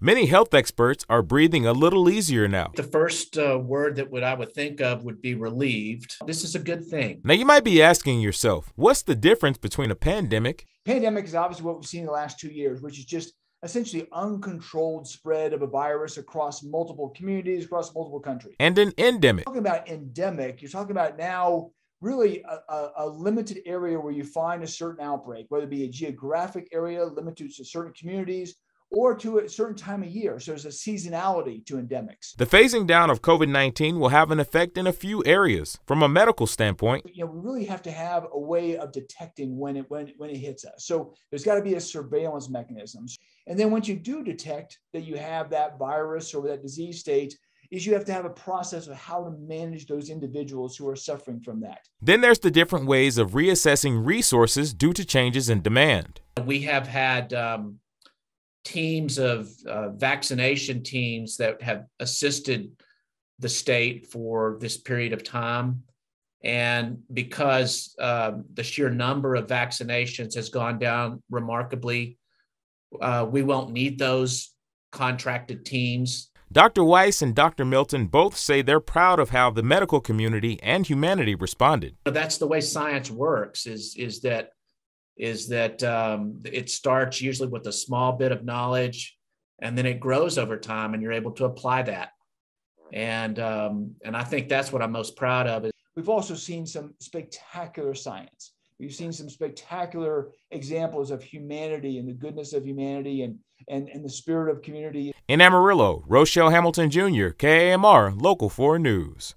Many health experts are breathing a little easier now. The first word that I would think of would be relieved. This is a good thing. Now, you might be asking yourself, what's the difference between a pandemic? Pandemic is obviously what we've seen in the last 2 years, which is just essentially uncontrolled spread of a virus across multiple communities, across multiple countries. And an endemic. Talking about endemic, you're talking about now really a limited area where you find a certain outbreak, whether it be a geographic area limited to certain communities or to a certain time of year. So there's a seasonality to endemics. The phasing down of COVID-19 will have an effect in a few areas. From a medical standpoint, we really have to have a way of detecting when it hits us. So there's got to be a surveillance mechanism. And then once you do detect that you have that virus or that disease state, is you have to have a process of how to manage those individuals who are suffering from that. Then there's the different ways of reassessing resources due to changes in demand. We have had teams of vaccination teams that have assisted the state for this period of time. And because the sheer number of vaccinations has gone down remarkably, we won't need those contracted teams. Dr. Weiss and Dr. Milton both say they're proud of how the medical community and humanity responded. That's the way science works, is that it starts usually with a small bit of knowledge, and then it grows over time, and you're able to apply that. And I think that's what I'm most proud of. We've also seen some spectacular science. We've seen some spectacular examples of humanity and the goodness of humanity and the spirit of community. In Amarillo, Rochelle Hamilton Jr., KAMR, Local 4 News.